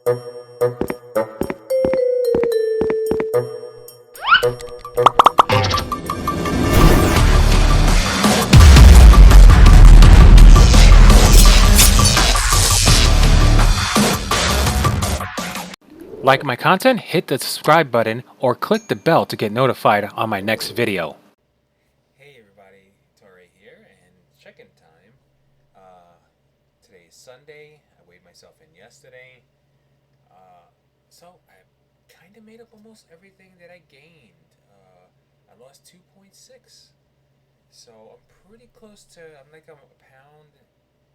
Like my content, hit the subscribe button or click the bell to get notified on my next video. Hey everybody, Torre here, and check-in time. Today is Sunday. I weighed myself in yesterday. So I kind of made up almost everything that I gained. I lost 2.6. So I'm pretty close to, I'm a pound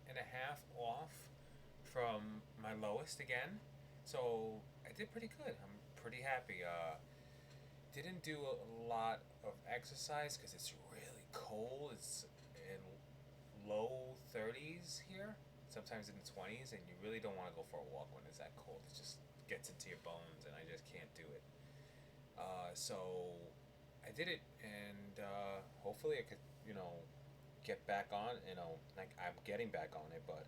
and a half off from my lowest again. So I did pretty good. I'm pretty happy. Didn't do a lot of exercise because it's really cold. It's in low 30s here, sometimes in the 20s, and you really don't want to go for a walk when it's that cold. It just gets into your bones, and I just can't do it. So I did it, and hopefully I could, get back on. Like I'm getting back on it, but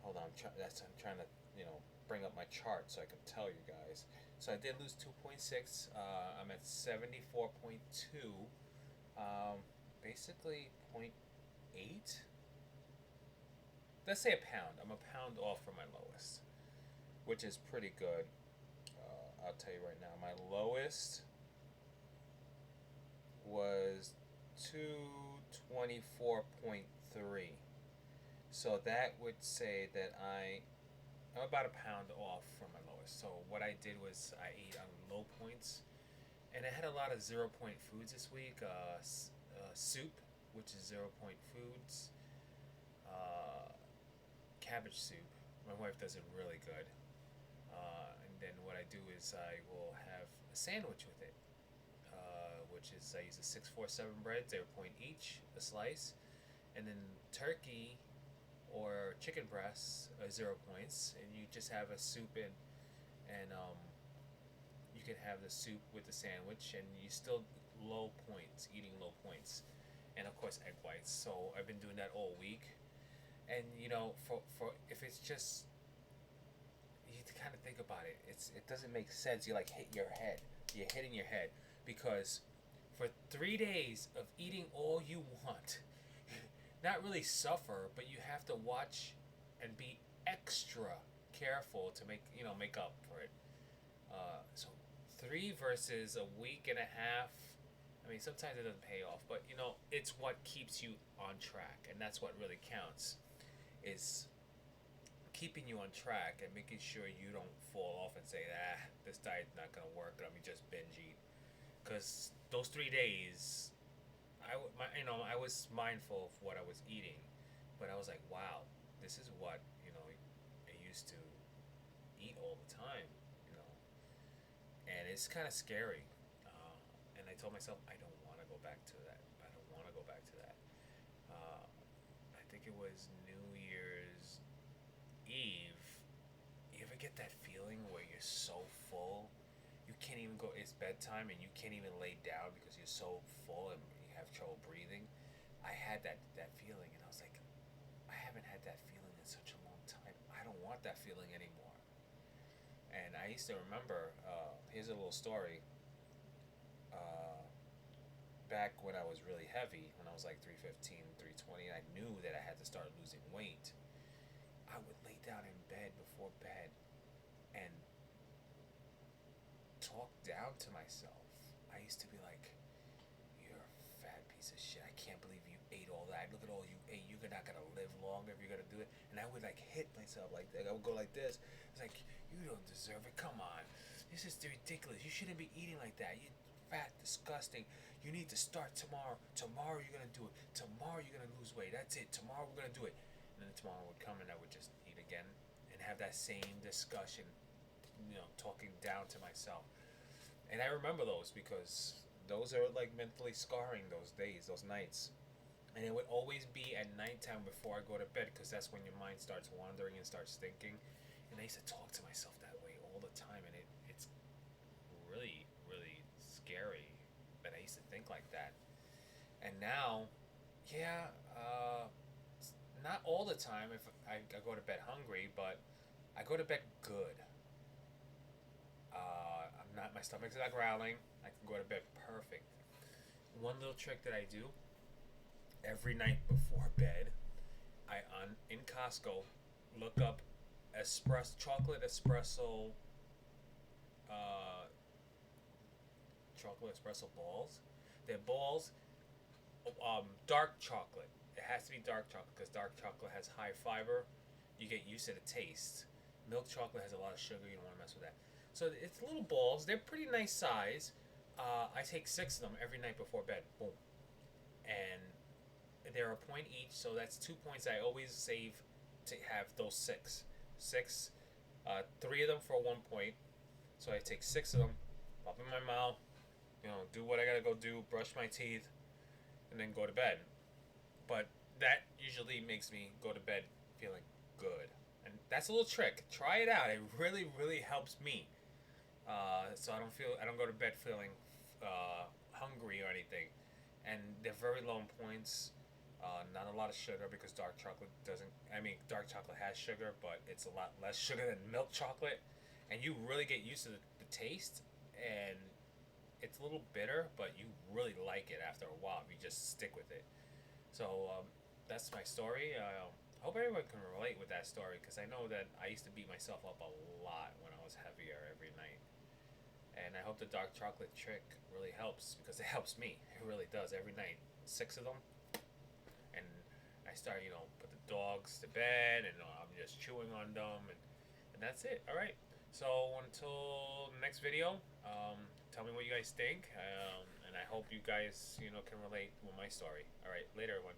hold on. I'm trying to, bring up my chart so I can tell you guys. So I did lose 2.6. I'm at 74.2. Basically 0.8. Let's say a pound. I'm a pound off from my lowest, which is pretty good. I'll tell you right now. My lowest was 224.3. So that would say that I'm about a pound off from my lowest. So what I did was I ate on low points, and I had a lot of 0 point foods this week. Soup, which is 0 point foods. Cabbage soup. My wife does it really good. And then what I do is I will have a sandwich with it, which is I use a 647 bread, 0 point each, a slice, and then turkey or chicken breasts, 0 points, and you just have a soup and you can have the soup with the sandwich, and you still low points, eating low points, and of course egg whites. So I've been doing that all week, and for if it's just you have to kind of think about it. It doesn't make sense. You like hit your head. You're hitting your head because for 3 days of eating all you want, not really suffer, but you have to watch and be extra careful to make up for it. So 3 versus a week and a half. I mean, sometimes it doesn't pay off, but it's what keeps you on track, and that's what really counts. Is keeping you on track and making sure you don't fall off and say, this diet's not gonna work. Let me just binge eat. Because those 3 days, I was mindful of what I was eating, but I was like, wow, this is what I used to eat all the time, and it's kind of scary. And I told myself I don't want to go back to that. I don't want to go back to that. I think it was New Year's Eve. You ever get that feeling where you're so full, you can't even go? It's bedtime and you can't even lay down because you're so full and you have trouble breathing. I had that feeling, and I was like, I haven't had that feeling in such a long time. I don't want that feeling anymore. And I used to remember. Here's a little story. Back when I was really heavy, when I was like 315, 320, I knew that I had to start losing weight. I would lay down in bed before bed and talk down to myself. I used to be like, "You're a fat piece of shit. I can't believe you ate all that. Look at all you ate. You're not gonna live longer if you're gonna do it." And I would like hit myself like that. I would go like this. It's like, you don't deserve it. Come on, this is ridiculous. You shouldn't be eating like that. You fat, disgusting. You need to start tomorrow. Tomorrow you're gonna do it. Tomorrow you're gonna lose weight. That's it. Tomorrow we're gonna do it. And then tomorrow would come and I would just eat again and have that same discussion, talking down to myself. And I remember those because those are like mentally scarring, those days, those nights. And it would always be at nighttime before I go to bed because that's when your mind starts wandering and starts thinking. And I used to talk to myself that way all the time, and it's really, really scary that I used to think like that. And now, not all the time if I go to bed hungry, but I go to bed good. My stomach's not growling. I can go to bed perfect. One little trick that I do every night before bed, in Costco, look up chocolate espresso, uh, chocolate espresso balls. They're balls, dark chocolate. It has to be dark chocolate because dark chocolate has high fiber. You get used to the taste. Milk chocolate has a lot of sugar. You don't want to mess with that. So it's little balls. They're pretty nice size. I take 6 of them every night before bed. Boom. And they're a point each, so that's 2 points I always save to have those 6. 6, 3 of them for 1 point. So I take 6 of them, pop in my mouth, do what I gotta go do, brush my teeth, and then go to bed. But that usually makes me go to bed feeling good. And that's a little trick. Try it out. It really, really helps me. So I don't go to bed feeling hungry or anything. And they're very low in points. Not a lot of sugar because dark chocolate doesn't. I mean, dark chocolate has sugar, but it's a lot less sugar than milk chocolate. And you really get used to the taste. And it's a little bitter, but you really like it after a while if you just stick with it. So that's my story. I hope everyone can relate with that story because I know that I used to beat myself up a lot when I was heavier every night. And I hope the dark chocolate trick really helps because it helps me. It really does every night. 6 of them. And I start, put the dogs to bed and I'm just chewing on them. And that's it. All right. So until the next video, tell me what you guys think. And I hope you guys, can relate with my story. All right. Later, everyone.